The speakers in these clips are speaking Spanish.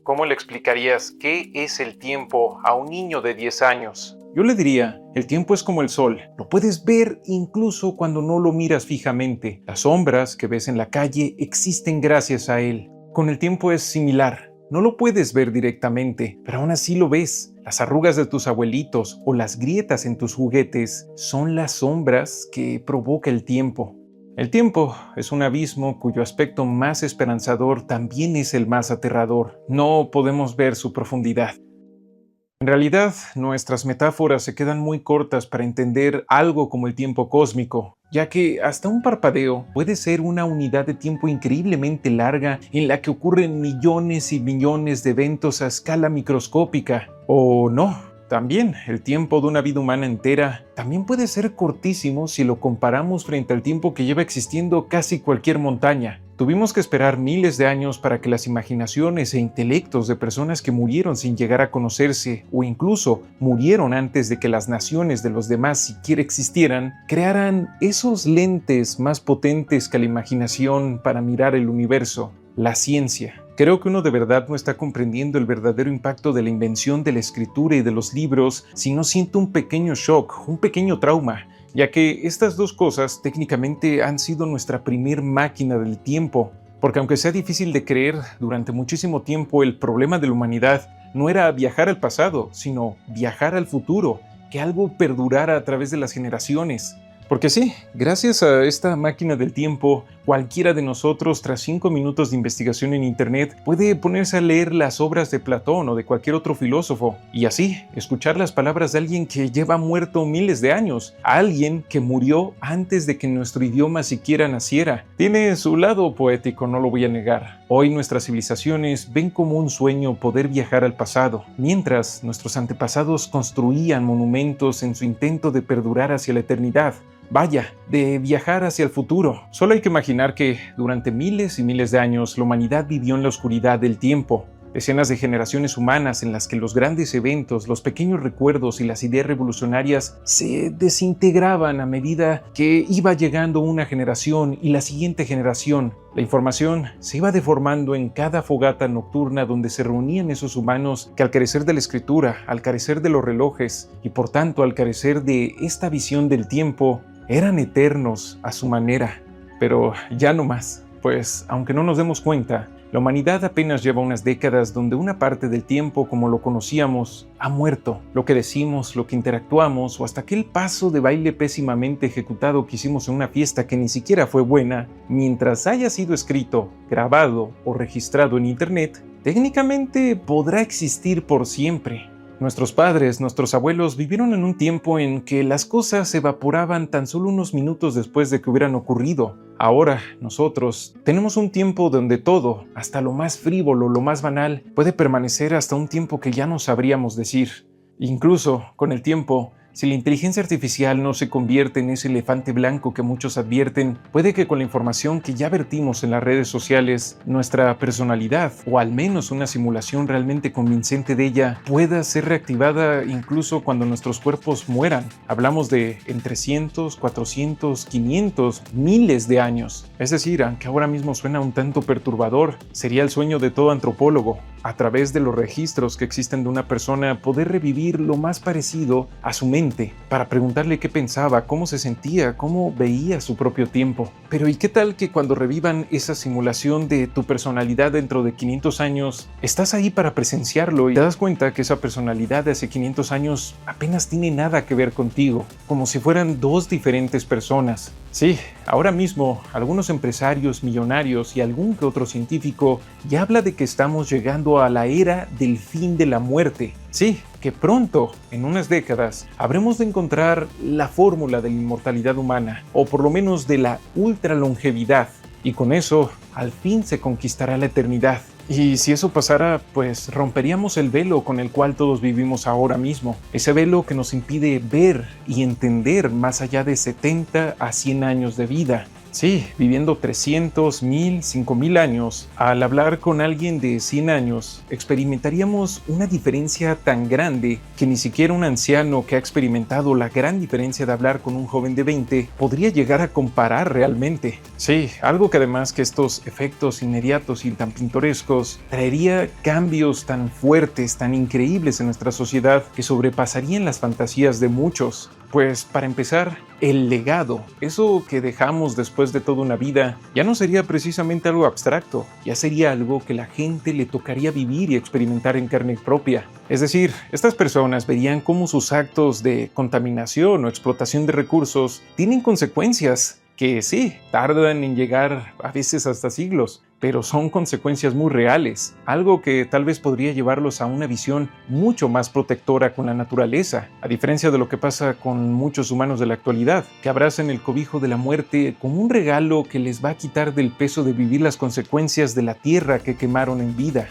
¿cómo le explicarías qué es el tiempo a un niño de 10 años? Yo le diría, el tiempo es como el sol. Lo puedes ver incluso cuando no lo miras fijamente. Las sombras que ves en la calle existen gracias a él. Con el tiempo es similar. No lo puedes ver directamente, pero aún así lo ves. Las arrugas de tus abuelitos o las grietas en tus juguetes son las sombras que provoca el tiempo. El tiempo es un abismo cuyo aspecto más esperanzador también es el más aterrador. No podemos ver su profundidad. En realidad, nuestras metáforas se quedan muy cortas para entender algo como el tiempo cósmico, ya que hasta un parpadeo puede ser una unidad de tiempo increíblemente larga en la que ocurren millones y millones de eventos a escala microscópica. ¿O no? También, el tiempo de una vida humana entera también puede ser cortísimo si lo comparamos frente al tiempo que lleva existiendo casi cualquier montaña. Tuvimos que esperar miles de años para que las imaginaciones e intelectos de personas que murieron sin llegar a conocerse o incluso murieron antes de que las naciones de los demás siquiera existieran, crearan esos lentes más potentes que la imaginación para mirar el universo, la ciencia. Creo que uno de verdad no está comprendiendo el verdadero impacto de la invención de la escritura y de los libros si no siente un pequeño shock, un pequeño trauma, ya que estas dos cosas técnicamente han sido nuestra primer máquina del tiempo. Porque aunque sea difícil de creer, durante muchísimo tiempo el problema de la humanidad no era viajar al pasado, sino viajar al futuro, que algo perdurara a través de las generaciones. Porque sí, gracias a esta máquina del tiempo, cualquiera de nosotros, tras 5 minutos de investigación en internet, puede ponerse a leer las obras de Platón o de cualquier otro filósofo, y así, escuchar las palabras de alguien que lleva muerto miles de años, a alguien que murió antes de que nuestro idioma siquiera naciera. Tiene su lado poético, no lo voy a negar. Hoy nuestras civilizaciones ven como un sueño poder viajar al pasado, mientras nuestros antepasados construían monumentos en su intento de perdurar hacia la eternidad. Vaya, de viajar hacia el futuro. Solo hay que imaginar que durante miles y miles de años la humanidad vivió en la oscuridad del tiempo. Decenas de generaciones humanas en las que los grandes eventos, los pequeños recuerdos y las ideas revolucionarias se desintegraban a medida que iba llegando una generación y la siguiente generación. La información se iba deformando en cada fogata nocturna donde se reunían esos humanos que al carecer de la escritura, al carecer de los relojes y por tanto al carecer de esta visión del tiempo, eran eternos a su manera. Pero ya no más, pues aunque no nos demos cuenta, la humanidad apenas lleva unas décadas donde una parte del tiempo como lo conocíamos ha muerto. Lo que decimos, lo que interactuamos o hasta aquel paso de baile pésimamente ejecutado que hicimos en una fiesta que ni siquiera fue buena, mientras haya sido escrito, grabado o registrado en internet, técnicamente podrá existir por siempre. Nuestros padres, nuestros abuelos vivieron en un tiempo en que las cosas se evaporaban tan solo unos minutos después de que hubieran ocurrido. Ahora, nosotros tenemos un tiempo donde todo, hasta lo más frívolo, lo más banal, puede permanecer hasta un tiempo que ya no sabríamos decir. Incluso, con el tiempo, si la inteligencia artificial no se convierte en ese elefante blanco que muchos advierten, puede que con la información que ya vertimos en las redes sociales, nuestra personalidad, o al menos una simulación realmente convincente de ella, pueda ser reactivada incluso cuando nuestros cuerpos mueran. Hablamos de en 300, 400, 500, miles de años. Es decir, aunque ahora mismo suena un tanto perturbador, sería el sueño de todo antropólogo, a través de los registros que existen de una persona, poder revivir lo más parecido a su mente, para preguntarle qué pensaba, cómo se sentía, cómo veía su propio tiempo. Pero ¿y qué tal que cuando revivan esa simulación de tu personalidad dentro de 500 años, estás ahí para presenciarlo y te das cuenta que esa personalidad de hace 500 años apenas tiene nada que ver contigo, como si fueran dos diferentes personas? Sí, ahora mismo algunos empresarios millonarios y algún que otro científico ya habla de que estamos llegando a la era del fin de la muerte. Sí, que pronto, en unas décadas, habremos de encontrar la fórmula de la inmortalidad humana, o por lo menos de la ultralongevidad, y con eso, al fin se conquistará la eternidad. Y si eso pasara, pues romperíamos el velo con el cual todos vivimos ahora mismo. Ese velo que nos impide ver y entender más allá de 70 a 100 años de vida. Sí, viviendo 300, 1000, 5000 años, al hablar con alguien de 100 años, experimentaríamos una diferencia tan grande que ni siquiera un anciano que ha experimentado la gran diferencia de hablar con un joven de 20 podría llegar a comparar realmente. Sí, algo que además que estos efectos inmediatos y tan pintorescos traería cambios tan fuertes, tan increíbles en nuestra sociedad que sobrepasarían las fantasías de muchos. Pues para empezar, el legado, eso que dejamos después de toda una vida, ya no sería precisamente algo abstracto, ya sería algo que la gente le tocaría vivir y experimentar en carne propia. Es decir, estas personas verían cómo sus actos de contaminación o explotación de recursos tienen consecuencias que sí, tardan en llegar a veces hasta siglos, pero son consecuencias muy reales, algo que tal vez podría llevarlos a una visión mucho más protectora con la naturaleza, a diferencia de lo que pasa con muchos humanos de la actualidad, que abrazan el cobijo de la muerte como un regalo que les va a quitar del peso de vivir las consecuencias de la tierra que quemaron en vida.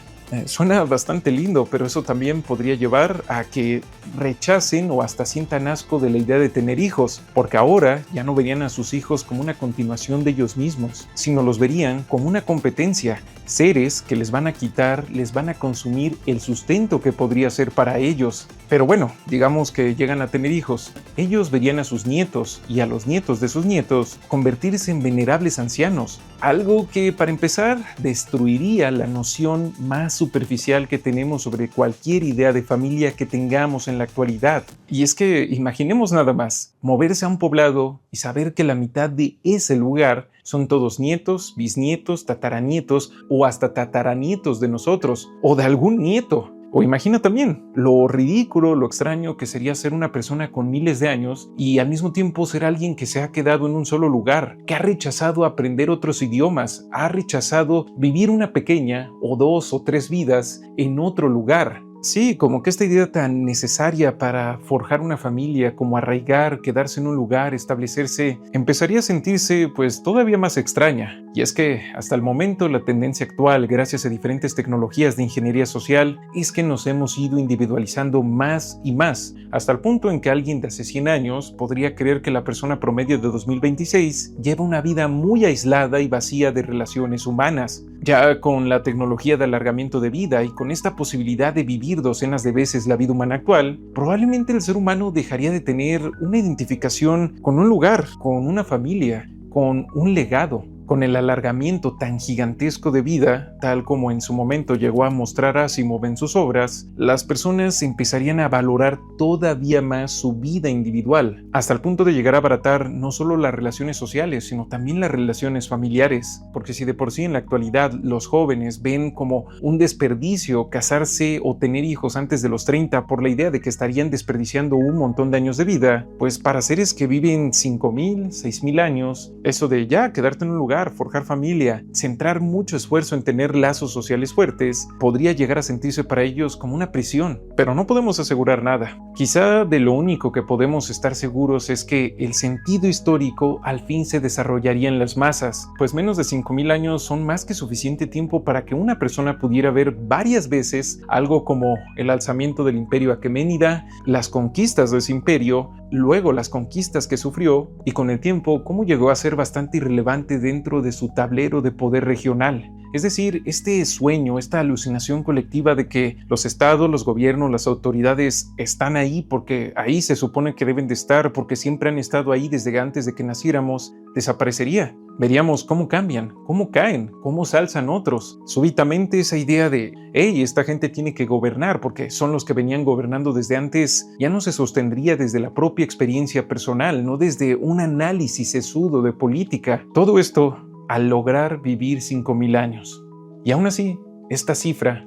Suena bastante lindo, pero eso también podría llevar a que rechacen o hasta sientan asco de la idea de tener hijos, porque ahora ya no verían a sus hijos como una continuación de ellos mismos, sino los verían como una competencia, seres que les van a quitar, les van a consumir el sustento que podría ser para ellos. Pero bueno, digamos que llegan a tener hijos, ellos verían a sus nietos y a los nietos de sus nietos convertirse en venerables ancianos, algo que para empezar destruiría la noción más superficial que tenemos sobre cualquier idea de familia que tengamos en la actualidad. Y es que imaginemos nada más, moverse a un poblado y saber que la mitad de ese lugar son todos nietos, bisnietos, tataranietos o hasta tataranietos de nosotros o de algún nieto. O imagina también lo ridículo, lo extraño que sería ser una persona con miles de años y al mismo tiempo ser alguien que se ha quedado en un solo lugar, que ha rechazado aprender otros idiomas, ha rechazado vivir una pequeña o 2 o 3 vidas en otro lugar. Sí, como que esta idea tan necesaria para forjar una familia, como arraigar, quedarse en un lugar, establecerse, empezaría a sentirse pues todavía más extraña. Y es que hasta el momento la tendencia actual, gracias a diferentes tecnologías de ingeniería social, es que nos hemos ido individualizando más y más, hasta el punto en que alguien de hace 100 años podría creer que la persona promedio de 2026 lleva una vida muy aislada y vacía de relaciones humanas. Ya con la tecnología de alargamiento de vida y con esta posibilidad de vivir docenas de veces la vida humana actual, probablemente el ser humano dejaría de tener una identificación con un lugar, con una familia, con un legado. Con el alargamiento tan gigantesco de vida, tal como en su momento llegó a mostrar Asimov en sus obras, las personas empezarían a valorar todavía más su vida individual, hasta el punto de llegar a abaratar no solo las relaciones sociales, sino también las relaciones familiares, porque si de por sí en la actualidad los jóvenes ven como un desperdicio casarse o tener hijos antes de los 30 por la idea de que estarían desperdiciando un montón de años de vida, pues para seres que viven 5000, 6000 años, eso de ya quedarte en un lugar, forjar familia, centrar mucho esfuerzo en tener lazos sociales fuertes, podría llegar a sentirse para ellos como una prisión, pero no podemos asegurar nada. Quizá de lo único que podemos estar seguros es que el sentido histórico al fin se desarrollaría en las masas, pues menos de 5000 años son más que suficiente tiempo para que una persona pudiera ver varias veces algo como el alzamiento del imperio aqueménida, las conquistas de ese imperio, luego las conquistas que sufrió y con el tiempo cómo llegó a ser bastante irrelevante dentro de su tablero de poder regional. Es decir, este sueño, esta alucinación colectiva de que los estados, los gobiernos, las autoridades están ahí porque ahí se supone que deben de estar, porque siempre han estado ahí desde antes de que naciéramos, desaparecería. Veríamos cómo cambian, cómo caen, cómo se alzan otros. Súbitamente esa idea de, hey, esta gente tiene que gobernar porque son los que venían gobernando desde antes, ya no se sostendría desde la propia experiencia personal, no desde un análisis sesudo de política. Todo esto al lograr vivir 5000 años. Y aún así, esta cifra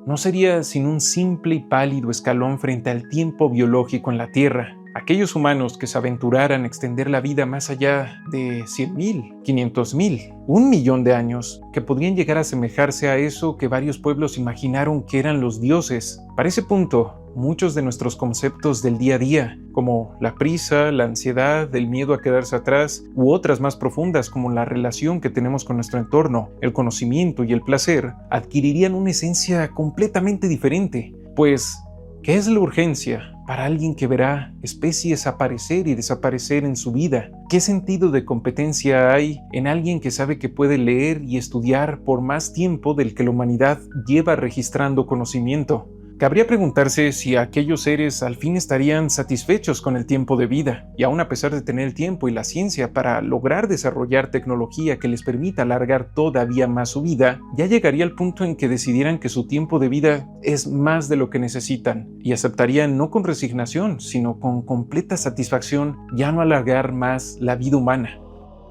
no sería sin un simple y pálido escalón frente al tiempo biológico en la Tierra. Aquellos humanos que se aventuraran a extender la vida más allá de 100,000, 500,000, 1,000,000 de años, que podrían llegar a asemejarse a eso que varios pueblos imaginaron que eran los dioses. Para ese punto, muchos de nuestros conceptos del día a día, como la prisa, la ansiedad, el miedo a quedarse atrás, u otras más profundas como la relación que tenemos con nuestro entorno, el conocimiento y el placer, adquirirían una esencia completamente diferente. Pues, ¿qué es la urgencia? para alguien que verá especies aparecer y desaparecer en su vida? ¿Qué sentido de competencia hay en alguien que sabe que puede leer y estudiar por más tiempo del que la humanidad lleva registrando conocimiento? Cabría preguntarse si aquellos seres al fin estarían satisfechos con el tiempo de vida, y aún a pesar de tener el tiempo y la ciencia para lograr desarrollar tecnología que les permita alargar todavía más su vida, ya llegaría al punto en que decidieran que su tiempo de vida es más de lo que necesitan, y aceptarían no con resignación, sino con completa satisfacción ya no alargar más la vida humana.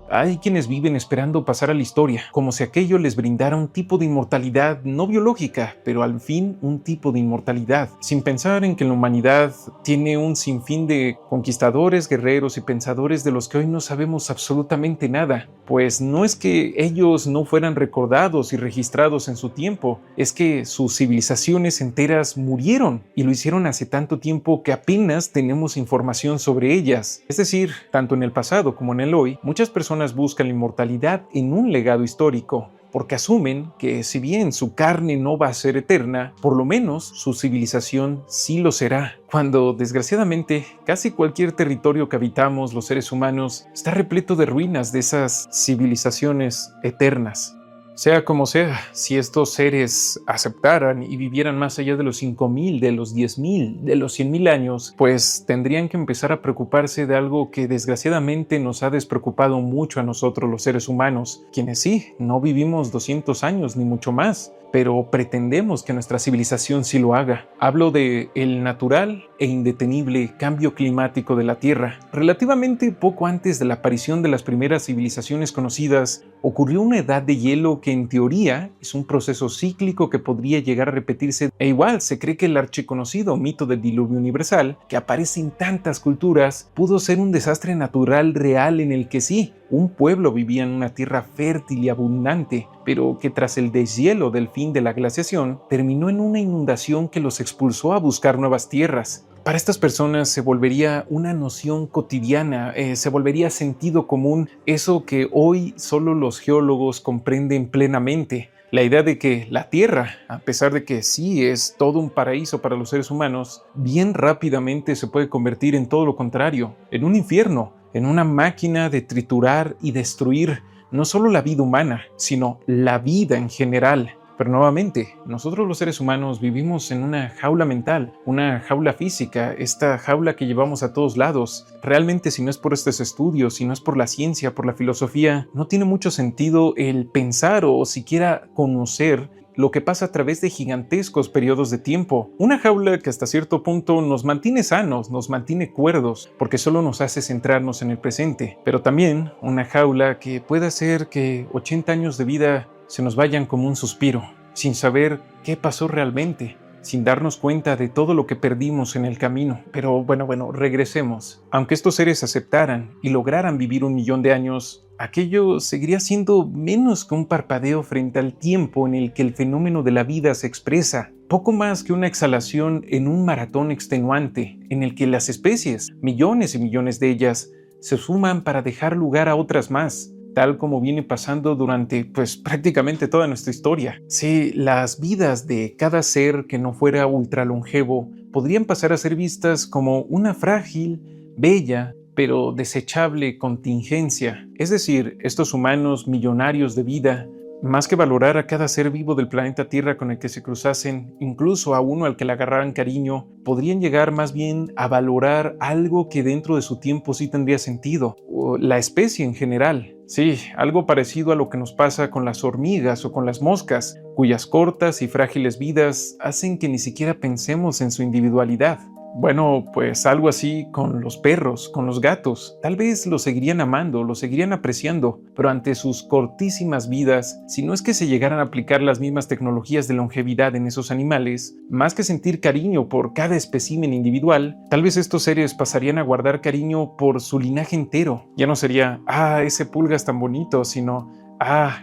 Hay quienes viven esperando pasar a la historia, como si aquello les brindara un tipo de inmortalidad no biológica, pero al fin un tipo de inmortalidad, sin pensar en que la humanidad tiene un sinfín de conquistadores, guerreros y pensadores de los que hoy no sabemos absolutamente nada, pues no es que ellos no fueran recordados y registrados en su tiempo, es que sus civilizaciones enteras murieron y lo hicieron hace tanto tiempo que apenas tenemos información sobre ellas. Es decir, tanto en el pasado como en el hoy, muchas personas buscan la inmortalidad en un legado histórico, porque asumen que si bien su carne no va a ser eterna, por lo menos su civilización sí lo será, cuando desgraciadamente casi cualquier territorio que habitamos los seres humanos está repleto de ruinas de esas civilizaciones eternas. Sea como sea, si estos seres aceptaran y vivieran más allá de los 5.000, de los 10.000, de los 100.000 años, pues tendrían que empezar a preocuparse de algo que desgraciadamente nos ha despreocupado mucho a nosotros los seres humanos, quienes sí, no vivimos 200 años ni mucho más, pero pretendemos que nuestra civilización sí lo haga. Hablo de el natural e indetenible cambio climático de la Tierra. Relativamente poco antes de la aparición de las primeras civilizaciones conocidas, ocurrió una edad de hielo que en teoría es un proceso cíclico que podría llegar a repetirse, e igual se cree que el archiconocido mito del diluvio universal, que aparece en tantas culturas, pudo ser un desastre natural real en el que sí, un pueblo vivía en una tierra fértil y abundante, pero que tras el deshielo del fin de la glaciación, terminó en una inundación que los expulsó a buscar nuevas tierras. Para estas personas se volvería una noción cotidiana, se volvería sentido común, eso que hoy solo los geólogos comprenden plenamente. La idea de que la Tierra, a pesar de que sí es todo un paraíso para los seres humanos, bien rápidamente se puede convertir en todo lo contrario, en un infierno, en una máquina de triturar y destruir no solo la vida humana, sino la vida en general. Pero nuevamente, nosotros los seres humanos vivimos en una jaula mental, una jaula física, esta jaula que llevamos a todos lados. Realmente, si no es por estos estudios, si no es por la ciencia, por la filosofía, no tiene mucho sentido el pensar o siquiera conocer lo que pasa a través de gigantescos periodos de tiempo. Una jaula que hasta cierto punto nos mantiene sanos, nos mantiene cuerdos, porque solo nos hace centrarnos en el presente. Pero también una jaula que puede hacer que 80 años de vida se nos vayan como un suspiro, sin saber qué pasó realmente, sin darnos cuenta de todo lo que perdimos en el camino. Pero bueno, regresemos. Aunque estos seres aceptaran y lograran vivir 1.000.000 de años, aquello seguiría siendo menos que un parpadeo frente al tiempo en el que el fenómeno de la vida se expresa. Poco más que una exhalación en un maratón extenuante, en el que las especies, millones y millones de ellas, se suman para dejar lugar a otras más, tal como viene pasando durante prácticamente toda nuestra historia. Si las vidas de cada ser que no fuera ultralongevo podrían pasar a ser vistas como una frágil, bella, pero desechable contingencia. Es decir, estos humanos millonarios de vida, más que valorar a cada ser vivo del planeta Tierra con el que se cruzasen, incluso a uno al que le agarraran cariño, podrían llegar más bien a valorar algo que dentro de su tiempo sí tendría sentido, o la especie en general. Sí, algo parecido a lo que nos pasa con las hormigas o con las moscas, cuyas cortas y frágiles vidas hacen que ni siquiera pensemos en su individualidad. Bueno, pues algo así con los perros, con los gatos. Tal vez los seguirían amando, los seguirían apreciando, pero ante sus cortísimas vidas, si no es que se llegaran a aplicar las mismas tecnologías de longevidad en esos animales, más que sentir cariño por cada espécimen individual, tal vez estos seres pasarían a guardar cariño por su linaje entero. Ya no sería, ese pulgas tan bonito, sino,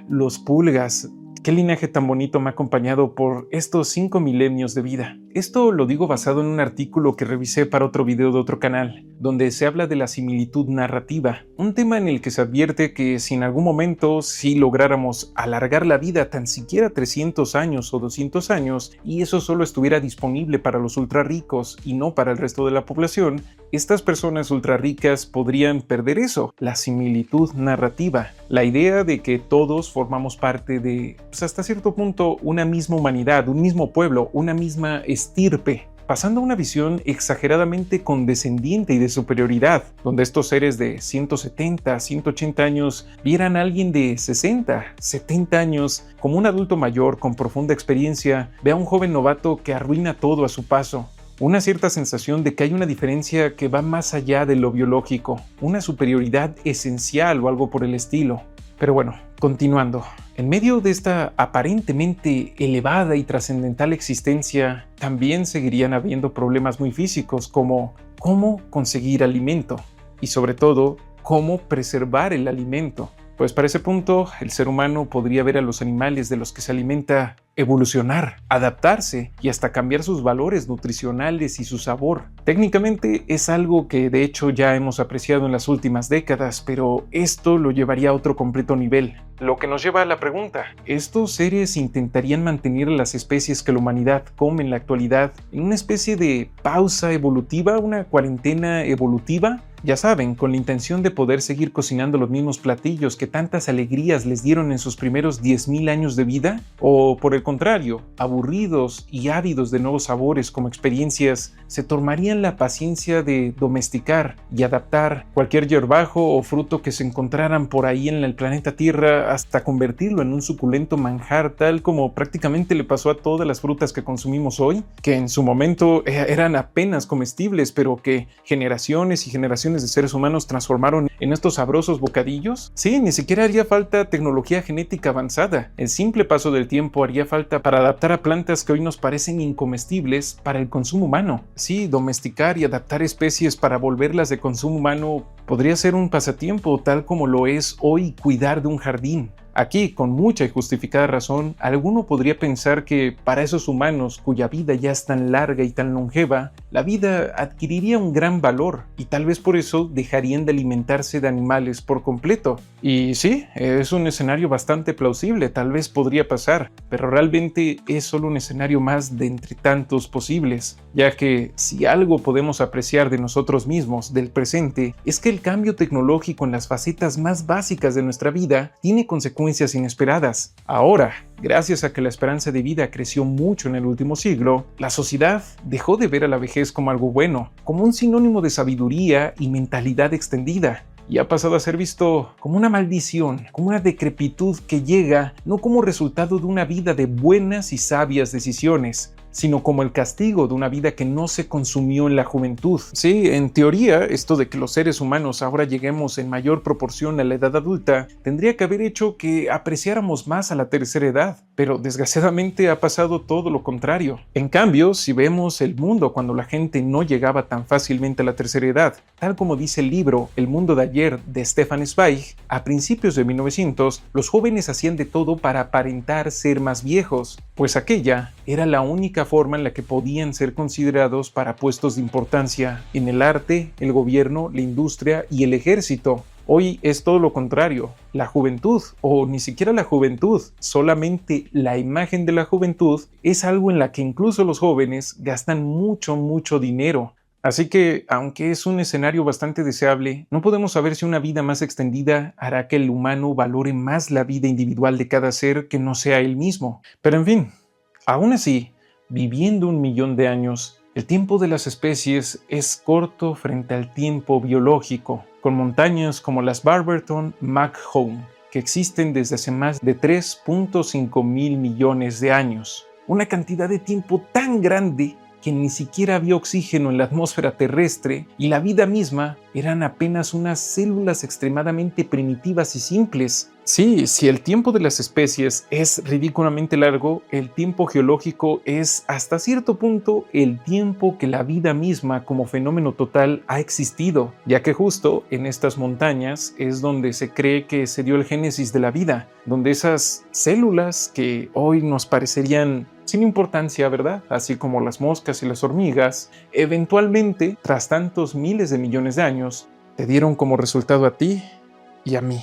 los pulgas. ¿Qué linaje tan bonito me ha acompañado por estos 5 milenios de vida? Esto lo digo basado en un artículo que revisé para otro video de otro canal, donde se habla de la similitud narrativa, un tema en el que se advierte que si en algún momento sí lográramos alargar la vida tan siquiera 300 años o 200 años, y eso solo estuviera disponible para los ultra ricos y no para el resto de la población, estas personas ultra ricas podrían perder eso, la similitud narrativa, la idea de que todos formamos parte de, hasta cierto punto, una misma humanidad, un mismo pueblo, una misma estirpe, pasando a una visión exageradamente condescendiente y de superioridad, donde estos seres de 170, 180 años vieran a alguien de 60, 70 años como un adulto mayor con profunda experiencia, ve a un joven novato que arruina todo a su paso. Una cierta sensación de que hay una diferencia que va más allá de lo biológico, una superioridad esencial o algo por el estilo. Pero bueno, continuando. En medio de esta aparentemente elevada y trascendental existencia, también seguirían habiendo problemas muy físicos como cómo conseguir alimento y sobre todo, cómo preservar el alimento. Pues para ese punto, el ser humano podría ver a los animales de los que se alimenta evolucionar, adaptarse y hasta cambiar sus valores nutricionales y su sabor. Técnicamente es algo que de hecho ya hemos apreciado en las últimas décadas, pero esto lo llevaría a otro completo nivel. Lo que nos lleva a la pregunta, ¿estos seres intentarían mantener las especies que la humanidad come en la actualidad en una especie de pausa evolutiva, una cuarentena evolutiva? Ya saben, con la intención de poder seguir cocinando los mismos platillos que tantas alegrías les dieron en sus primeros 10.000 años de vida, o por el contrario, aburridos y ávidos de nuevos sabores como experiencias, se tomarían la paciencia de domesticar y adaptar cualquier hierbajo o fruto que se encontraran por ahí en el planeta Tierra hasta convertirlo en un suculento manjar, tal como prácticamente le pasó a todas las frutas que consumimos hoy, que en su momento eran apenas comestibles, pero que generaciones y generaciones de seres humanos transformaron en estos sabrosos bocadillos. Sí, ni siquiera haría falta tecnología genética avanzada. El simple paso del tiempo haría falta para adaptar a plantas que hoy nos parecen incomestibles para el consumo humano. Sí, domesticar y adaptar especies para volverlas de consumo humano podría ser un pasatiempo tal como lo es hoy cuidar de un jardín. Aquí, con mucha y justificada razón, alguno podría pensar que para esos humanos cuya vida ya es tan larga y tan longeva, la vida adquiriría un gran valor y tal vez por eso dejarían de alimentarse de animales por completo. Y sí, es un escenario bastante plausible, tal vez podría pasar, pero realmente es solo un escenario más de entre tantos posibles, ya que si algo podemos apreciar de nosotros mismos, del presente, es que el cambio tecnológico en las facetas más básicas de nuestra vida tiene consecuencias inesperadas. Ahora, gracias a que la esperanza de vida creció mucho en el último siglo, la sociedad dejó de ver a la vejez como algo bueno, como un sinónimo de sabiduría y mentalidad extendida, y ha pasado a ser visto como una maldición, como una decrepitud que llega no como resultado de una vida de buenas y sabias decisiones, sino como el castigo de una vida que no se consumió en la juventud. Sí, en teoría, esto de que los seres humanos ahora lleguemos en mayor proporción a la edad adulta, tendría que haber hecho que apreciáramos más a la tercera edad, pero desgraciadamente ha pasado todo lo contrario. En cambio, si vemos el mundo cuando la gente no llegaba tan fácilmente a la tercera edad, tal como dice el libro El mundo de ayer de Stefan Zweig, a principios de 1900, los jóvenes hacían de todo para aparentar ser más viejos, pues aquella era la única forma en la que podían ser considerados para puestos de importancia en el arte, el gobierno, la industria y el ejército. Hoy es todo lo contrario. La juventud, o ni siquiera la juventud, solamente la imagen de la juventud es algo en la que incluso los jóvenes gastan mucho dinero. Así que, aunque es un escenario bastante deseable, no podemos saber si una vida más extendida hará que el humano valore más la vida individual de cada ser que no sea él mismo. Pero en fin, aún así, viviendo 1.000.000 de años, el tiempo de las especies es corto frente al tiempo biológico, con montañas como las Barberton McHugh, que existen desde hace más de 3.5 mil millones de años. Una cantidad de tiempo tan grande que ni siquiera había oxígeno en la atmósfera terrestre y la vida misma eran apenas unas células extremadamente primitivas y simples. Sí, si el tiempo de las especies es ridículamente largo, el tiempo geológico es hasta cierto punto el tiempo que la vida misma como fenómeno total ha existido, ya que justo en estas montañas es donde se cree que se dio el génesis de la vida, donde esas células que hoy nos parecerían sin importancia, ¿verdad? Así como las moscas y las hormigas, eventualmente, tras tantos miles de millones de años, te dieron como resultado a ti y a mí.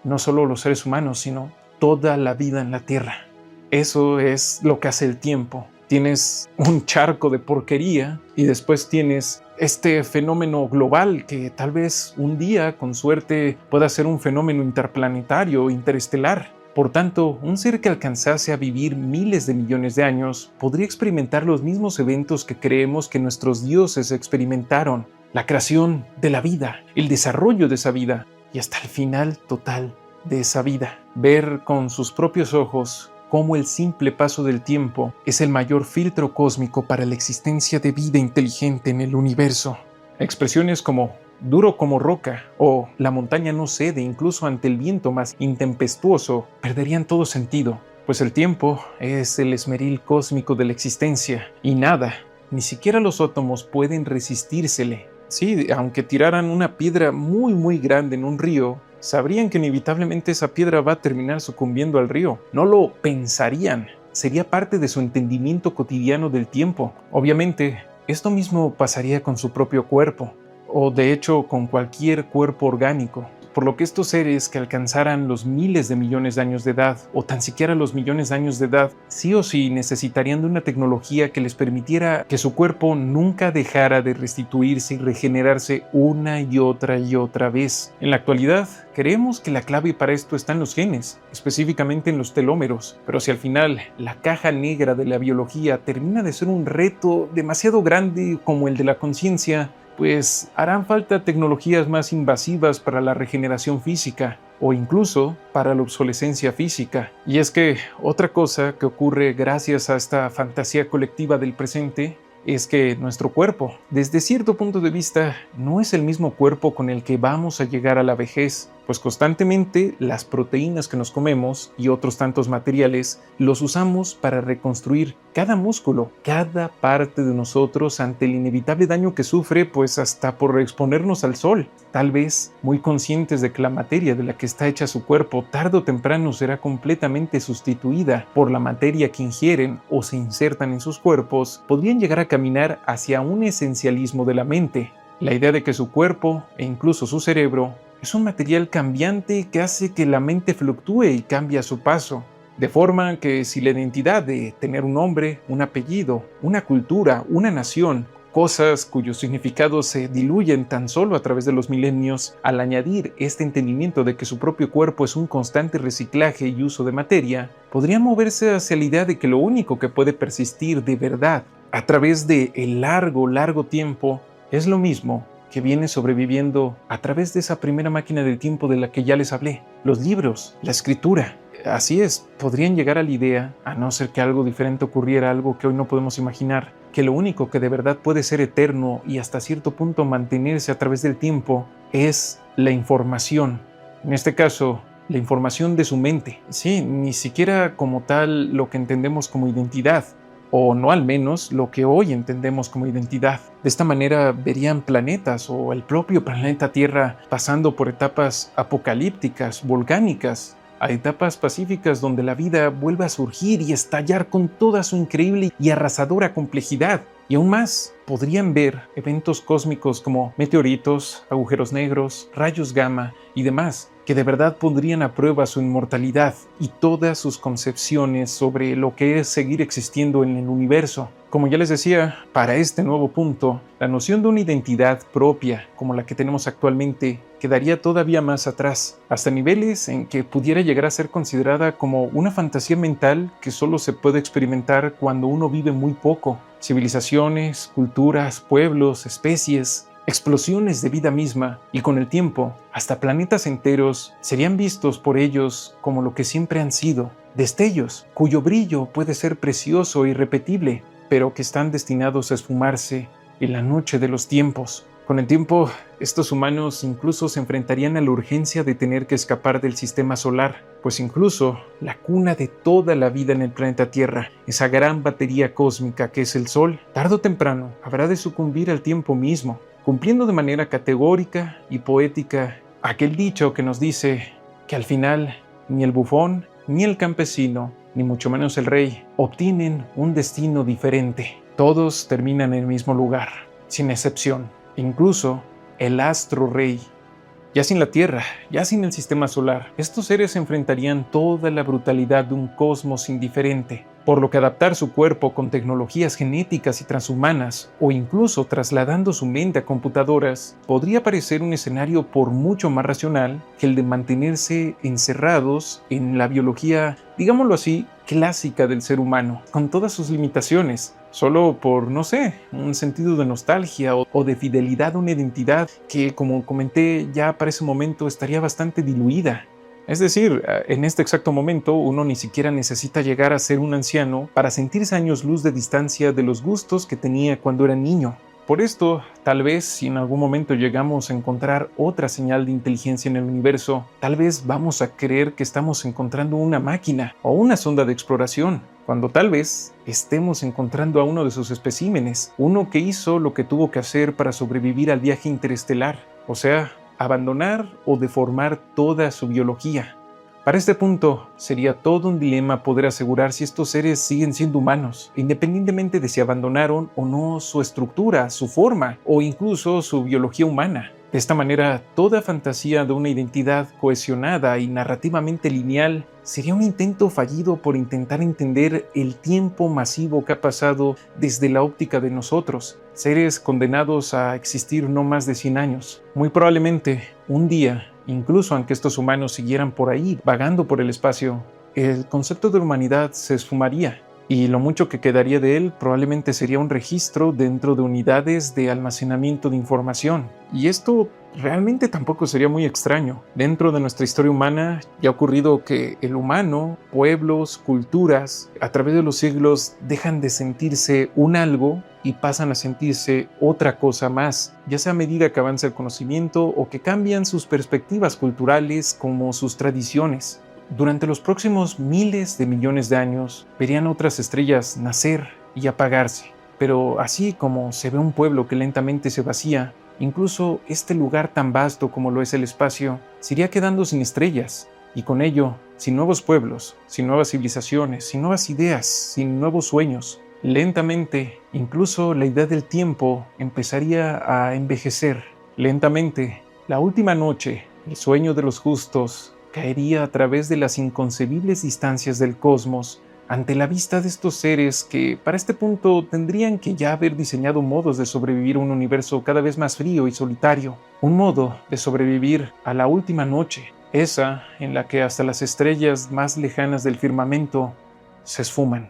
No solo los seres humanos, sino toda la vida en la Tierra. Eso es lo que hace el tiempo. Tienes un charco de porquería y después tienes este fenómeno global que tal vez un día, con suerte, pueda ser un fenómeno interplanetario o interestelar. Por tanto, un ser que alcanzase a vivir miles de millones de años podría experimentar los mismos eventos que creemos que nuestros dioses experimentaron: la creación de la vida, el desarrollo de esa vida, y hasta el final total de esa vida. Ver con sus propios ojos cómo el simple paso del tiempo es el mayor filtro cósmico para la existencia de vida inteligente en el universo. Expresiones como duro como roca o la montaña no cede incluso ante el viento más intempestuoso perderían todo sentido, pues el tiempo es el esmeril cósmico de la existencia y nada, ni siquiera los átomos pueden resistírsele. Sí, aunque tiraran una piedra muy grande en un río, sabrían que inevitablemente esa piedra va a terminar sucumbiendo al río. No lo pensarían, sería parte de su entendimiento cotidiano del tiempo. Obviamente, esto mismo pasaría con su propio cuerpo, o de hecho con cualquier cuerpo orgánico. Por lo que estos seres que alcanzaran los miles de millones de años de edad, o tan siquiera los millones de años de edad, sí o sí necesitarían de una tecnología que les permitiera que su cuerpo nunca dejara de restituirse y regenerarse una y otra vez. En la actualidad, creemos que la clave para esto está en los genes, específicamente en los telómeros, pero si al final la caja negra de la biología termina de ser un reto demasiado grande como el de la conciencia, pues harán falta tecnologías más invasivas para la regeneración física o incluso para la obsolescencia física. Y es que otra cosa que ocurre gracias a esta fantasía colectiva del presente es que nuestro cuerpo, desde cierto punto de vista, no es el mismo cuerpo con el que vamos a llegar a la vejez, pues constantemente las proteínas que nos comemos y otros tantos materiales los usamos para reconstruir cada músculo, cada parte de nosotros ante el inevitable daño que sufre, pues hasta por exponernos al sol. Tal vez muy conscientes de que la materia de la que está hecha su cuerpo tarde o temprano será completamente sustituida por la materia que ingieren o se insertan en sus cuerpos, podrían llegar a caminar hacia un esencialismo de la mente. La idea de que su cuerpo e incluso su cerebro es un material cambiante que hace que la mente fluctúe y cambie a su paso, de forma que si la identidad de tener un nombre, un apellido, una cultura, una nación, cosas cuyos significados se diluyen tan solo a través de los milenios, al añadir este entendimiento de que su propio cuerpo es un constante reciclaje y uso de materia, podrían moverse hacia la idea de que lo único que puede persistir de verdad a través de el largo tiempo es lo mismo que viene sobreviviendo a través de esa primera máquina del tiempo de la que ya les hablé, los libros, la escritura. Así es, podrían llegar a la idea, a no ser que algo diferente ocurriera, algo que hoy no podemos imaginar, que lo único que de verdad puede ser eterno y hasta cierto punto mantenerse a través del tiempo es la información. En este caso, la información de su mente. Sí, ni siquiera como tal lo que entendemos como identidad, o no al menos lo que hoy entendemos como identidad. De esta manera verían planetas o el propio planeta Tierra pasando por etapas apocalípticas, volcánicas, a etapas pacíficas donde la vida vuelve a surgir y estallar con toda su increíble y arrasadora complejidad. Y aún más, podrían ver eventos cósmicos como meteoritos, agujeros negros, rayos gamma y demás, que de verdad pondrían a prueba su inmortalidad y todas sus concepciones sobre lo que es seguir existiendo en el universo. Como ya les decía, para este nuevo punto, la noción de una identidad propia, como la que tenemos actualmente, quedaría todavía más atrás, hasta niveles en que pudiera llegar a ser considerada como una fantasía mental que solo se puede experimentar cuando uno vive muy poco. Civilizaciones, culturas, pueblos, especies, explosiones de vida misma, y con el tiempo, hasta planetas enteros serían vistos por ellos como lo que siempre han sido, destellos cuyo brillo puede ser precioso e irrepetible, pero que están destinados a esfumarse en la noche de los tiempos. Con el tiempo, estos humanos incluso se enfrentarían a la urgencia de tener que escapar del sistema solar, pues incluso la cuna de toda la vida en el planeta Tierra, esa gran batería cósmica que es el Sol, tarde o temprano habrá de sucumbir al tiempo mismo, cumpliendo de manera categórica y poética aquel dicho que nos dice que al final ni el bufón, ni el campesino, ni mucho menos el rey, obtienen un destino diferente. Todos terminan en el mismo lugar, sin excepción. Incluso el astro rey. Ya sin la Tierra, ya sin el sistema solar, estos seres enfrentarían toda la brutalidad de un cosmos indiferente, por lo que adaptar su cuerpo con tecnologías genéticas y transhumanas, o incluso trasladando su mente a computadoras, podría parecer un escenario por mucho más racional que el de mantenerse encerrados en la biología, digámoslo así, clásica del ser humano, con todas sus limitaciones, solo por, no sé, un sentido de nostalgia o de fidelidad a una identidad que, como comenté, ya para ese momento estaría bastante diluida. Es decir, en este exacto momento uno ni siquiera necesita llegar a ser un anciano para sentirse años luz de distancia de los gustos que tenía cuando era niño. Por esto, tal vez si en algún momento llegamos a encontrar otra señal de inteligencia en el universo, tal vez vamos a creer que estamos encontrando una máquina o una sonda de exploración, cuando tal vez estemos encontrando a uno de sus especímenes, uno que hizo lo que tuvo que hacer para sobrevivir al viaje interestelar, o sea, abandonar o deformar toda su biología. Para este punto, sería todo un dilema poder asegurar si estos seres siguen siendo humanos, independientemente de si abandonaron o no su estructura, su forma o incluso su biología humana. De esta manera, toda fantasía de una identidad cohesionada y narrativamente lineal sería un intento fallido por intentar entender el tiempo masivo que ha pasado desde la óptica de nosotros, seres condenados a existir no más de 100 años. Muy probablemente, un día, incluso aunque estos humanos siguieran por ahí, vagando por el espacio, el concepto de humanidad se esfumaría, y lo mucho que quedaría de él probablemente sería un registro dentro de unidades de almacenamiento de información. Y esto realmente tampoco sería muy extraño. Dentro de nuestra historia humana ya ha ocurrido que el humano, pueblos, culturas, a través de los siglos dejan de sentirse un algo y pasan a sentirse otra cosa más, ya sea a medida que avanza el conocimiento o que cambian sus perspectivas culturales como sus tradiciones. Durante los próximos miles de millones de años, verían otras estrellas nacer y apagarse. Pero así como se ve un pueblo que lentamente se vacía, incluso este lugar tan vasto como lo es el espacio, se iría quedando sin estrellas, y con ello, sin nuevos pueblos, sin nuevas civilizaciones, sin nuevas ideas, sin nuevos sueños. Lentamente, incluso la idea del tiempo empezaría a envejecer. Lentamente, la última noche, el sueño de los justos, caería a través de las inconcebibles distancias del cosmos ante la vista de estos seres que para este punto tendrían que ya haber diseñado modos de sobrevivir a un universo cada vez más frío y solitario, un modo de sobrevivir a la última noche, esa en la que hasta las estrellas más lejanas del firmamento se esfuman.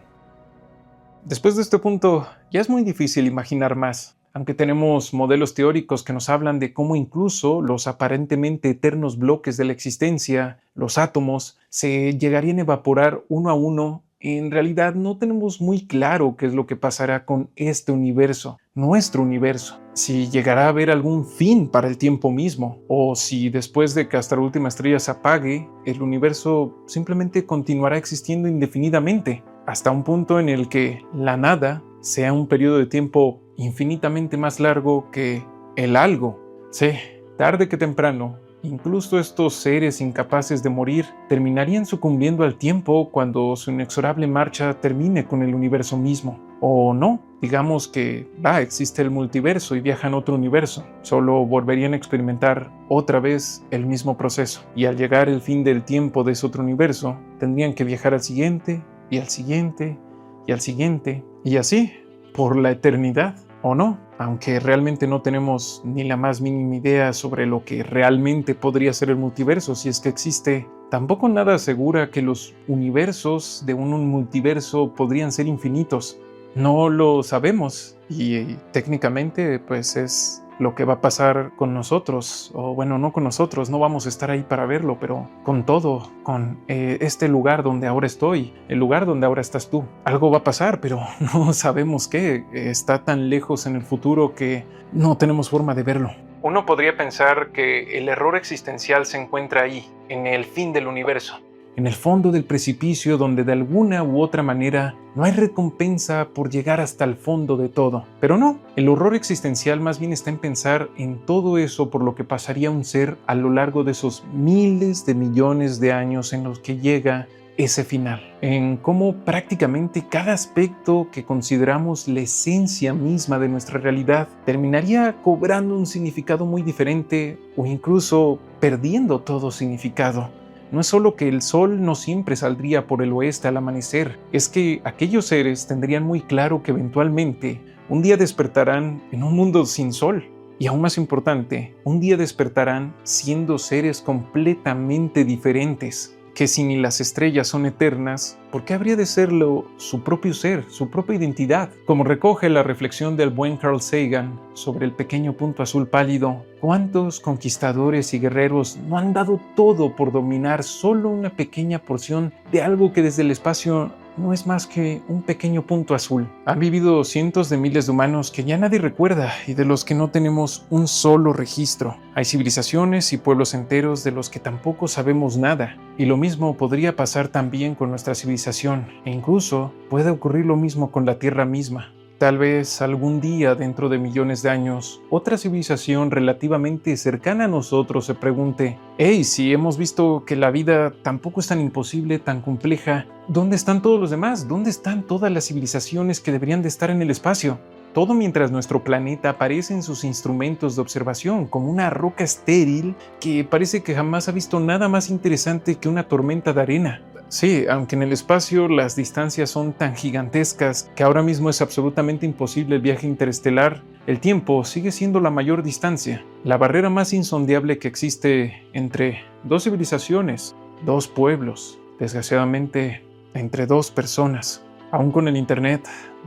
Después de este punto ya es muy difícil imaginar más. Aunque tenemos modelos teóricos que nos hablan de cómo incluso los aparentemente eternos bloques de la existencia, los átomos, se llegarían a evaporar uno a uno, en realidad no tenemos muy claro qué es lo que pasará con este universo, nuestro universo. Si llegará a haber algún fin para el tiempo mismo, o si después de que hasta la última estrella se apague, el universo simplemente continuará existiendo indefinidamente, hasta un punto en el que la nada sea un periodo de tiempo infinitamente más largo que el algo. Sí, tarde que temprano, incluso estos seres incapaces de morir terminarían sucumbiendo al tiempo cuando su inexorable marcha termine con el universo mismo. O no, digamos que existe el multiverso y viajan a otro universo, solo volverían a experimentar otra vez el mismo proceso. Y al llegar el fin del tiempo de ese otro universo, tendrían que viajar al siguiente, y al siguiente, y al siguiente, y así, por la eternidad, ¿o no? Aunque realmente no tenemos ni la más mínima idea sobre lo que realmente podría ser el multiverso, si es que existe, tampoco nada asegura que los universos de un multiverso podrían ser infinitos. No lo sabemos y técnicamente pues es lo que va a pasar con nosotros, o bueno, no con nosotros, no vamos a estar ahí para verlo, pero con todo, con este lugar donde ahora estoy, el lugar donde ahora estás tú. Algo va a pasar, pero no sabemos qué, está tan lejos en el futuro que no tenemos forma de verlo. Uno podría pensar que el error existencial se encuentra ahí, en el fin del universo, en el fondo del precipicio donde de alguna u otra manera no hay recompensa por llegar hasta el fondo de todo. Pero no, el horror existencial más bien está en pensar en todo eso por lo que pasaría un ser a lo largo de esos miles de millones de años en los que llega ese final, en cómo prácticamente cada aspecto que consideramos la esencia misma de nuestra realidad terminaría cobrando un significado muy diferente o incluso perdiendo todo significado. No es solo que el sol no siempre saldría por el oeste al amanecer, es que aquellos seres tendrían muy claro que eventualmente un día despertarán en un mundo sin sol. Y aún más importante, un día despertarán siendo seres completamente diferentes, que si ni las estrellas son eternas, ¿por qué habría de serlo su propio ser, su propia identidad? Como recoge la reflexión del buen Carl Sagan sobre el pequeño punto azul pálido, ¿cuántos conquistadores y guerreros no han dado todo por dominar solo una pequeña porción de algo que desde el espacio no es más que un pequeño punto azul? Han vivido cientos de miles de humanos que ya nadie recuerda y de los que no tenemos un solo registro. Hay civilizaciones y pueblos enteros de los que tampoco sabemos nada. Y lo mismo podría pasar también con nuestra civilización, e incluso puede ocurrir lo mismo con la Tierra misma. Tal vez algún día, dentro de millones de años, otra civilización relativamente cercana a nosotros se pregunte: «Hey, si hemos visto que la vida tampoco es tan imposible, tan compleja, ¿dónde están todos los demás? ¿Dónde están todas las civilizaciones que deberían de estar en el espacio?». Todo mientras nuestro planeta aparece en sus instrumentos de observación como una roca estéril que parece que jamás ha visto nada más interesante que una tormenta de arena. Sí, aunque en el espacio las distancias son tan gigantescas que ahora mismo es absolutamente imposible el viaje interestelar, el tiempo sigue siendo la mayor distancia, la barrera más insondable que existe entre dos civilizaciones, dos pueblos, desgraciadamente entre dos personas. Aún con el Internet,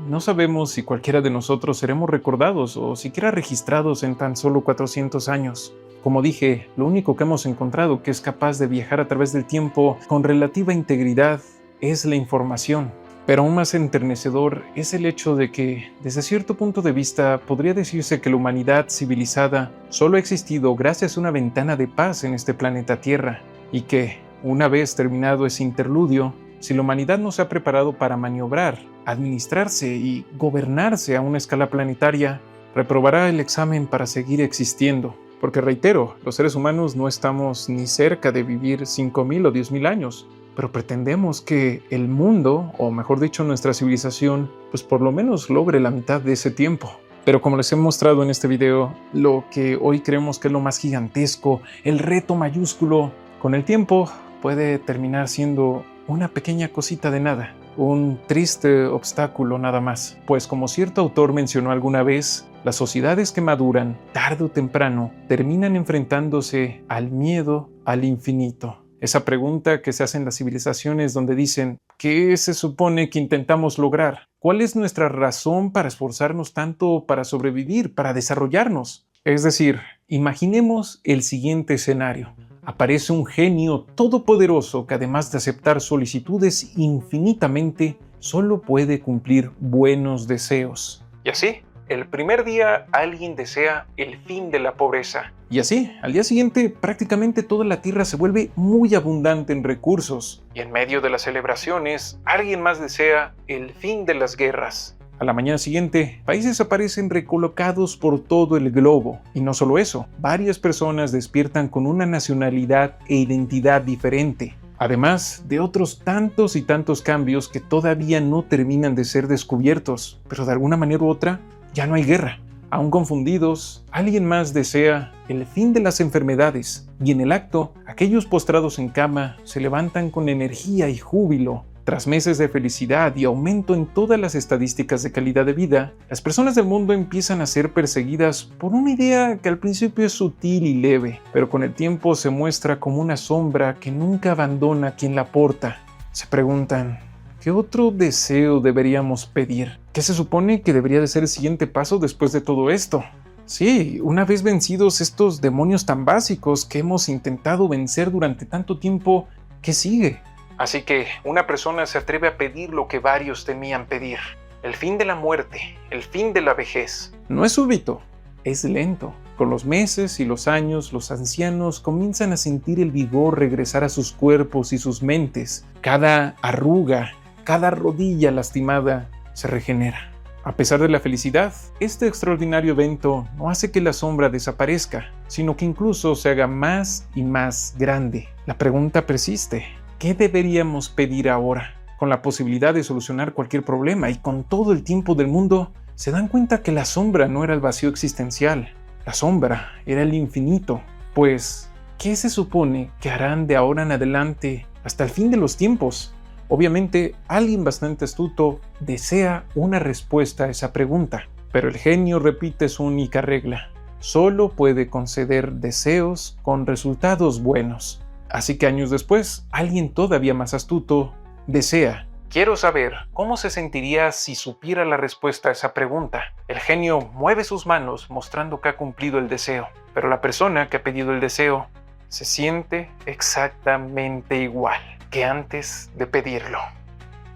no sabemos si cualquiera de nosotros seremos recordados o siquiera registrados en tan solo 400 años. Como dije, lo único que hemos encontrado que es capaz de viajar a través del tiempo con relativa integridad es la información. Pero aún más enternecedor es el hecho de que, desde cierto punto de vista, podría decirse que la humanidad civilizada solo ha existido gracias a una ventana de paz en este planeta Tierra, y que, una vez terminado ese interludio, si la humanidad no se ha preparado para maniobrar, administrarse y gobernarse a una escala planetaria, reprobará el examen para seguir existiendo. Porque reitero, los seres humanos no estamos ni cerca de vivir 5,000 o 10,000 años, pero pretendemos que el mundo, o mejor dicho nuestra civilización, pues por lo menos logre la mitad de ese tiempo. Pero como les he mostrado en este video, lo que hoy creemos que es lo más gigantesco, el reto mayúsculo, con el tiempo puede terminar siendo una pequeña cosita de nada, un triste obstáculo nada más. Pues como cierto autor mencionó alguna vez, las sociedades que maduran, tarde o temprano, terminan enfrentándose al miedo al infinito. Esa pregunta que se hacen las civilizaciones donde dicen, ¿qué se supone que intentamos lograr? ¿Cuál es nuestra razón para esforzarnos tanto para sobrevivir, para desarrollarnos? Es decir, imaginemos el siguiente escenario. Aparece un genio todopoderoso que además de aceptar solicitudes infinitamente, solo puede cumplir buenos deseos. Y así, el primer día alguien desea el fin de la pobreza. Y así, al día siguiente, prácticamente toda la tierra se vuelve muy abundante en recursos. Y en medio de las celebraciones, alguien más desea el fin de las guerras. A la mañana siguiente, países aparecen recolocados por todo el globo. Y no solo eso, varias personas despiertan con una nacionalidad e identidad diferente. Además de otros tantos y tantos cambios que todavía no terminan de ser descubiertos, pero de alguna manera u otra, ya no hay guerra. Aún confundidos, alguien más desea el fin de las enfermedades, y en el acto, aquellos postrados en cama se levantan con energía y júbilo. Tras meses de felicidad y aumento en todas las estadísticas de calidad de vida, las personas del mundo empiezan a ser perseguidas por una idea que al principio es sutil y leve, pero con el tiempo se muestra como una sombra que nunca abandona a quien la porta. Se preguntan, ¿qué otro deseo deberíamos pedir? ¿Qué se supone que debería de ser el siguiente paso después de todo esto? Sí, una vez vencidos estos demonios tan básicos que hemos intentado vencer durante tanto tiempo, ¿qué sigue? Así que una persona se atreve a pedir lo que varios temían pedir: el fin de la muerte, el fin de la vejez. No es súbito, es lento. Con los meses y los años, los ancianos comienzan a sentir el vigor regresar a sus cuerpos y sus mentes. Cada arruga, cada rodilla lastimada se regenera. A pesar de la felicidad, este extraordinario evento no hace que la sombra desaparezca, sino que incluso se haga más y más grande. La pregunta persiste: ¿qué deberíamos pedir ahora? Con la posibilidad de solucionar cualquier problema y con todo el tiempo del mundo, se dan cuenta que la sombra no era el vacío existencial. La sombra era el infinito. Pues, ¿qué se supone que harán de ahora en adelante hasta el fin de los tiempos? Obviamente, alguien bastante astuto desea una respuesta a esa pregunta, pero el genio repite su única regla: solo puede conceder deseos con resultados buenos. Así que años después, alguien todavía más astuto desea: quiero saber cómo se sentiría si supiera la respuesta a esa pregunta. El genio mueve sus manos mostrando que ha cumplido el deseo, pero la persona que ha pedido el deseo se siente exactamente igual que antes de pedirlo.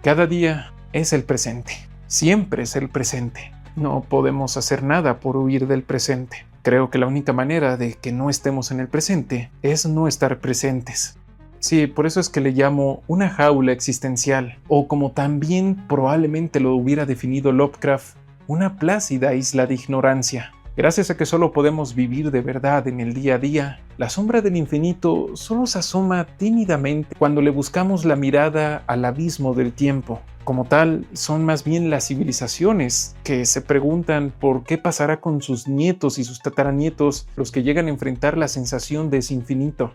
Cada día es el presente. Siempre es el presente. No podemos hacer nada por huir del presente. Creo que la única manera de que no estemos en el presente es no estar presentes. Sí, por eso es que le llamo una jaula existencial, o como también probablemente lo hubiera definido Lovecraft, una plácida isla de ignorancia. Gracias a que solo podemos vivir de verdad en el día a día, la sombra del infinito solo se asoma tímidamente cuando le buscamos la mirada al abismo del tiempo. Como tal, son más bien las civilizaciones que se preguntan por qué pasará con sus nietos y sus tataranietos los que llegan a enfrentar la sensación de ese infinito.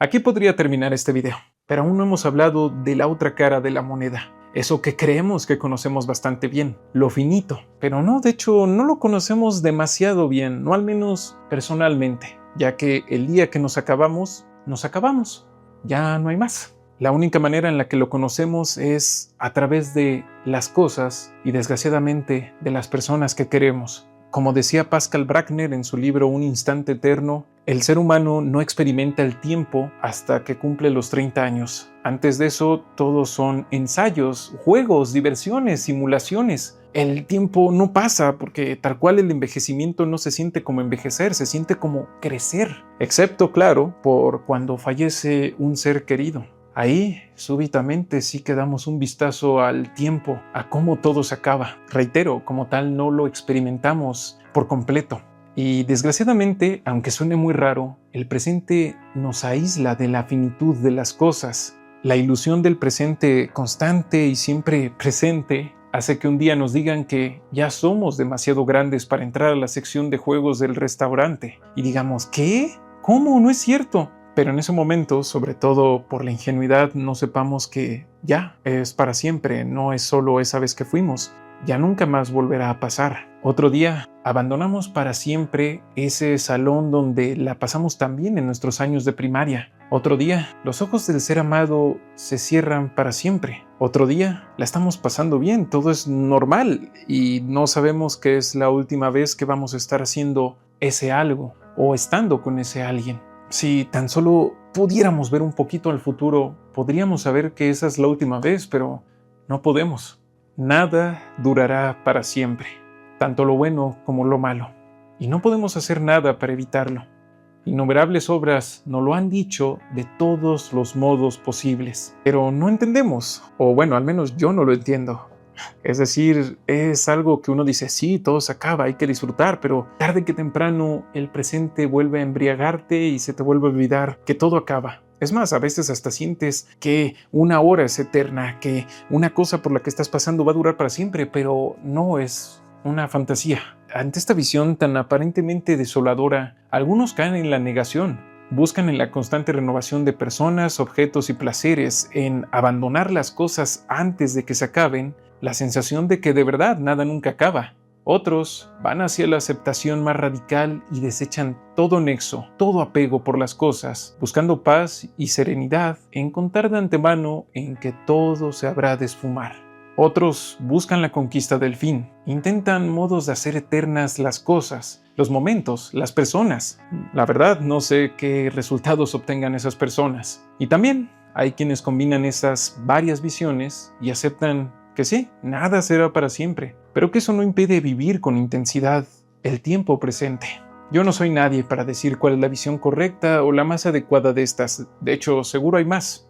Aquí podría terminar este video, pero aún no hemos hablado de la otra cara de la moneda. Eso que creemos que conocemos bastante bien, lo finito. Pero no, de hecho, no lo conocemos demasiado bien, no al menos personalmente, ya que el día que nos acabamos, ya no hay más. La única manera en la que lo conocemos es a través de las cosas y desgraciadamente de las personas que queremos. Como decía Pascal Bruckner en su libro Un instante eterno, el ser humano no experimenta el tiempo hasta que cumple los 30 años. Antes de eso, todos son ensayos, juegos, diversiones, simulaciones. El tiempo no pasa porque tal cual el envejecimiento no se siente como envejecer, se siente como crecer. Excepto, claro, por cuando fallece un ser querido. Ahí, súbitamente, sí que damos un vistazo al tiempo, a cómo todo se acaba. Reitero, como tal no lo experimentamos por completo. Y desgraciadamente, aunque suene muy raro, el presente nos aísla de la finitud de las cosas. La ilusión del presente constante y siempre presente hace que un día nos digan que ya somos demasiado grandes para entrar a la sección de juegos del restaurante. Y digamos, ¿qué? ¿Cómo? No es cierto. Pero en ese momento, sobre todo por la ingenuidad, no sepamos que ya es para siempre, no es solo esa vez que fuimos, ya nunca más volverá a pasar. Otro día, abandonamos para siempre ese salón donde la pasamos tan bien en nuestros años de primaria. Otro día, los ojos del ser amado se cierran para siempre. Otro día, la estamos pasando bien, todo es normal y no sabemos que es la última vez que vamos a estar haciendo ese algo o estando con ese alguien. Si tan solo pudiéramos ver un poquito al futuro, podríamos saber que esa es la última vez, pero no podemos. Nada durará para siempre, tanto lo bueno como lo malo, y no podemos hacer nada para evitarlo. Innumerables obras nos lo han dicho de todos los modos posibles, pero no entendemos, o bueno, al menos yo no lo entiendo. Es decir, es algo que uno dice, sí, todo se acaba, hay que disfrutar, pero tarde que temprano el presente vuelve a embriagarte y se te vuelve a olvidar que todo acaba. Es más, a veces hasta sientes que una hora es eterna, que una cosa por la que estás pasando va a durar para siempre, pero no, es una fantasía. Ante esta visión tan aparentemente desoladora, algunos caen en la negación. Buscan en la constante renovación de personas, objetos y placeres, en abandonar las cosas antes de que se acaben, la sensación de que de verdad nada nunca acaba. Otros van hacia la aceptación más radical y desechan todo nexo, todo apego por las cosas, buscando paz y serenidad en contar de antemano en que todo se habrá de esfumar. Otros buscan la conquista del fin, intentan modos de hacer eternas las cosas, los momentos, las personas. La verdad, no sé qué resultados obtengan esas personas. Y también hay quienes combinan esas varias visiones y aceptan que sí, nada será para siempre, pero que eso no impide vivir con intensidad el tiempo presente. Yo no soy nadie para decir cuál es la visión correcta o la más adecuada de estas. De hecho, seguro hay más.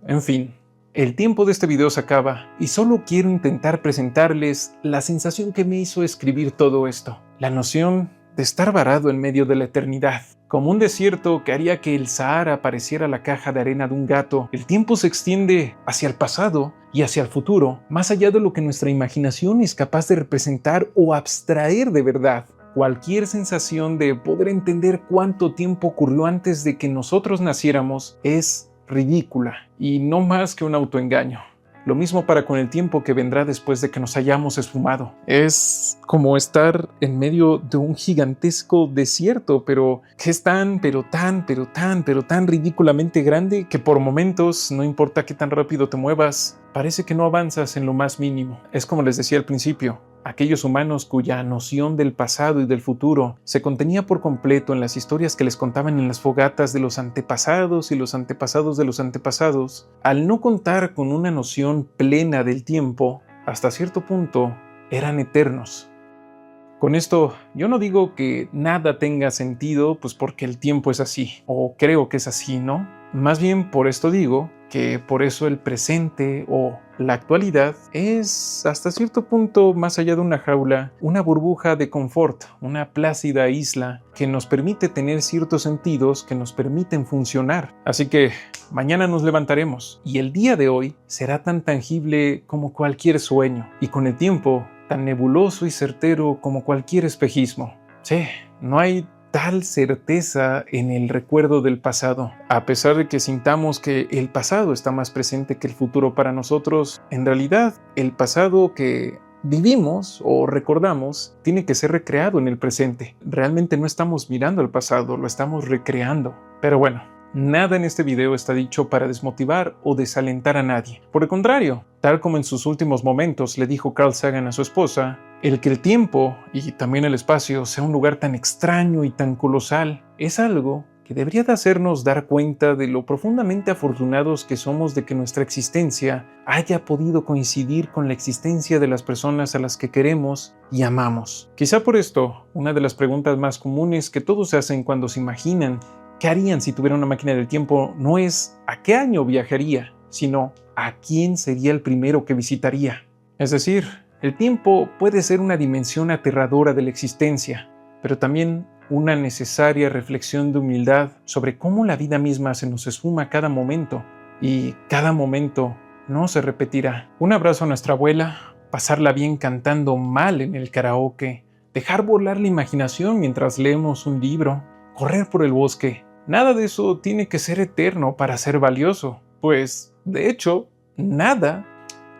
En fin. El tiempo de este video se acaba y solo quiero intentar presentarles la sensación que me hizo escribir todo esto. La noción de estar varado en medio de la eternidad. Como un desierto que haría que el Sahara pareciera la caja de arena de un gato, el tiempo se extiende hacia el pasado y hacia el futuro, más allá de lo que nuestra imaginación es capaz de representar o abstraer de verdad. Cualquier sensación de poder entender cuánto tiempo ocurrió antes de que nosotros naciéramos es ridícula y no más que un autoengaño. Lo mismo para con el tiempo que vendrá después de que nos hayamos esfumado. Es como estar en medio de un gigantesco desierto, pero que es tan ridículamente grande que por momentos, no importa qué tan rápido te muevas, parece que no avanzas en lo más mínimo. Es como les decía al principio. Aquellos humanos cuya noción del pasado y del futuro se contenía por completo en las historias que les contaban en las fogatas de los antepasados y los antepasados de los antepasados, al no contar con una noción plena del tiempo, hasta cierto punto eran eternos. Con esto, yo no digo que nada tenga sentido, pues porque el tiempo es así, o creo que es así, ¿no? Más bien por esto digo que por eso el presente o la actualidad es hasta cierto punto, más allá de una jaula, una burbuja de confort, una plácida isla que nos permite tener ciertos sentidos que nos permiten funcionar. Así que mañana nos levantaremos y el día de hoy será tan tangible como cualquier sueño y con el tiempo tan nebuloso y certero como cualquier espejismo. Sí, no hay tal certeza en el recuerdo del pasado. A pesar de que sintamos que el pasado está más presente que el futuro para nosotros, en realidad el pasado que vivimos o recordamos tiene que ser recreado en el presente. Realmente no estamos mirando al pasado, lo estamos recreando. Pero bueno, nada en este video está dicho para desmotivar o desalentar a nadie. Por el contrario, tal como en sus últimos momentos le dijo Carl Sagan a su esposa, el que el tiempo y también el espacio sea un lugar tan extraño y tan colosal es algo que debería de hacernos dar cuenta de lo profundamente afortunados que somos de que nuestra existencia haya podido coincidir con la existencia de las personas a las que queremos y amamos. Quizá por esto, una de las preguntas más comunes que todos se hacen cuando se imaginan ¿qué harían si tuvieran una máquina del tiempo? No es ¿a qué año viajaría?, sino ¿a quién sería el primero que visitaría? Es decir, el tiempo puede ser una dimensión aterradora de la existencia, pero también una necesaria reflexión de humildad sobre cómo la vida misma se nos esfuma a cada momento y cada momento no se repetirá. Un abrazo a nuestra abuela, pasarla bien cantando mal en el karaoke, dejar volar la imaginación mientras leemos un libro, correr por el bosque. Nada de eso tiene que ser eterno para ser valioso, pues, de hecho, nada,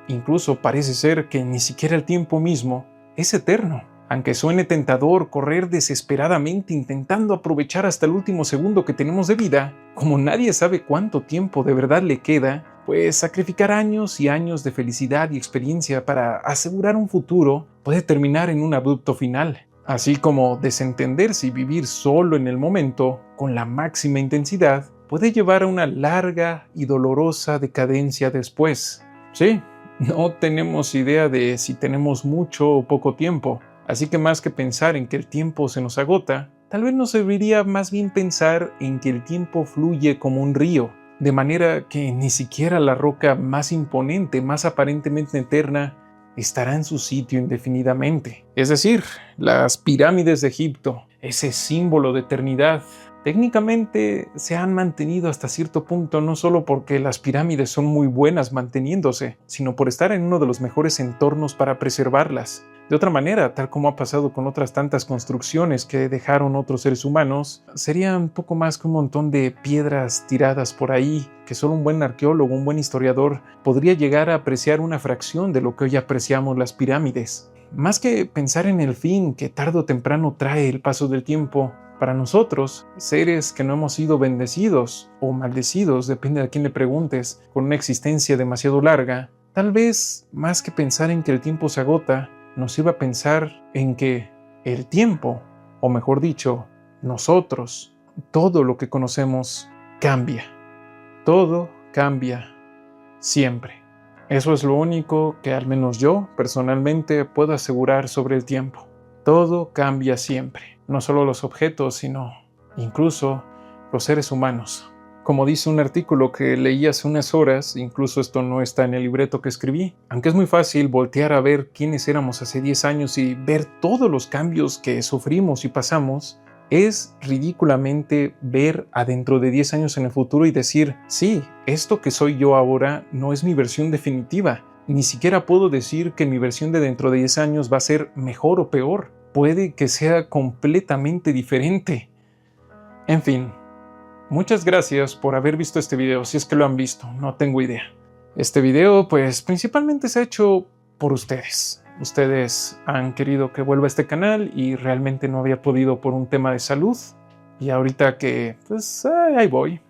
incluso parece ser que ni siquiera el tiempo mismo, es eterno. Aunque suene tentador correr desesperadamente intentando aprovechar hasta el último segundo que tenemos de vida, como nadie sabe cuánto tiempo de verdad le queda, pues sacrificar años y años de felicidad y experiencia para asegurar un futuro puede terminar en un abrupto final. Así como desentenderse y vivir solo en el momento, con la máxima intensidad, puede llevar a una larga y dolorosa decadencia después. Sí, no tenemos idea de si tenemos mucho o poco tiempo, así que más que pensar en que el tiempo se nos agota, tal vez nos serviría más bien pensar en que el tiempo fluye como un río, de manera que ni siquiera la roca más imponente, más aparentemente eterna, estará en su sitio indefinidamente. Es decir, las pirámides de Egipto, ese símbolo de eternidad, técnicamente se han mantenido hasta cierto punto no solo porque las pirámides son muy buenas manteniéndose, sino por estar en uno de los mejores entornos para preservarlas. De otra manera, tal como ha pasado con otras tantas construcciones que dejaron otros seres humanos, sería un poco más que un montón de piedras tiradas por ahí, que solo un buen arqueólogo, un buen historiador, podría llegar a apreciar una fracción de lo que hoy apreciamos las pirámides. Más que pensar en el fin que tarde o temprano trae el paso del tiempo, para nosotros, seres que no hemos sido bendecidos o maldecidos, depende de a quién le preguntes, con una existencia demasiado larga, Tal vez, más que pensar en que el tiempo se agota, nos sirva a pensar en que el tiempo, o mejor dicho, nosotros, todo lo que conocemos, cambia. Todo cambia siempre. Eso es lo único que al menos yo, personalmente, puedo asegurar sobre el tiempo. Todo cambia siempre. No solo los objetos, sino incluso los seres humanos. Como dice un artículo que leí hace unas horas, incluso esto no está en el libreto que escribí, aunque es muy fácil voltear a ver quiénes éramos hace 10 años y ver todos los cambios que sufrimos y pasamos, es ridículamente ver adentro de 10 años en el futuro y decir, sí, esto que soy yo ahora no es mi versión definitiva. Ni siquiera puedo decir que mi versión de dentro de 10 años va a ser mejor o peor. Puede que sea completamente diferente. En fin. Muchas gracias por haber visto este video, si es que lo han visto, no tengo idea. Este video, pues, principalmente se ha hecho por ustedes. Ustedes han querido que vuelva a este canal y realmente no había podido por un tema de salud. Y ahorita que, pues, ahí voy.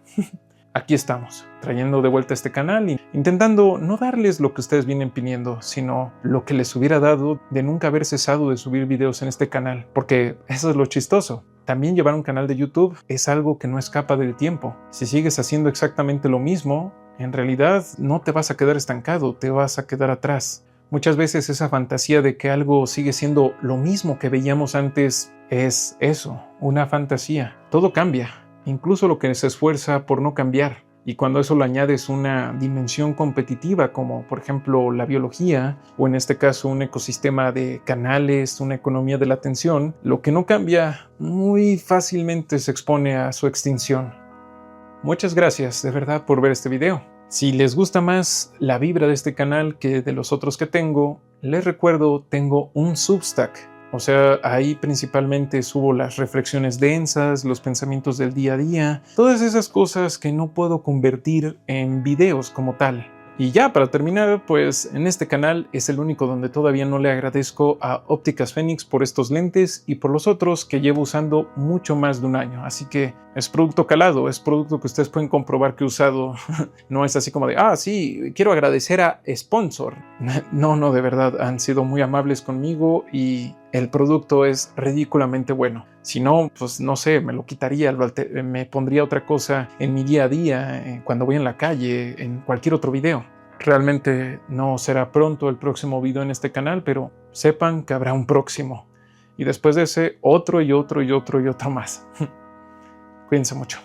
Aquí estamos, trayendo de vuelta este canal e intentando no darles lo que ustedes vienen pidiendo, sino lo que les hubiera dado de nunca haber cesado de subir videos en este canal, porque eso es lo chistoso. También llevar un canal de YouTube es algo que no escapa del tiempo. Si sigues haciendo exactamente lo mismo, en realidad no te vas a quedar estancado, te vas a quedar atrás. Muchas veces esa fantasía de que algo sigue siendo lo mismo que veíamos antes es eso, una fantasía. Todo cambia. Incluso lo que se esfuerza por no cambiar. Y cuando eso le añades una dimensión competitiva, como por ejemplo la biología, o en este caso un ecosistema de canales, una economía de la atención, lo que no cambia muy fácilmente se expone a su extinción. Muchas gracias de verdad por ver este video. Si les gusta más la vibra de este canal que de los otros que tengo, les recuerdo, tengo un Substack. O sea, ahí principalmente subo las reflexiones densas, los pensamientos del día a día, todas esas cosas que no puedo convertir en videos como tal. Y ya para terminar, pues en este canal es el único donde todavía no le agradezco a Ópticas Fénix por estos lentes y por los otros que llevo usando mucho más de un año. Así que es producto calado, es producto que ustedes pueden comprobar que he usado. No es así como de, sí, quiero agradecer a Sponsor. No, de verdad, han sido muy amables conmigo y el producto es ridículamente bueno. Si no, pues no sé, me lo quitaría, me pondría otra cosa en mi día a día, cuando voy en la calle, en cualquier otro video. Realmente no será pronto el próximo video en este canal, pero sepan que habrá un próximo. Y después de ese, otro y otro y otro y otro más. Cuídense mucho.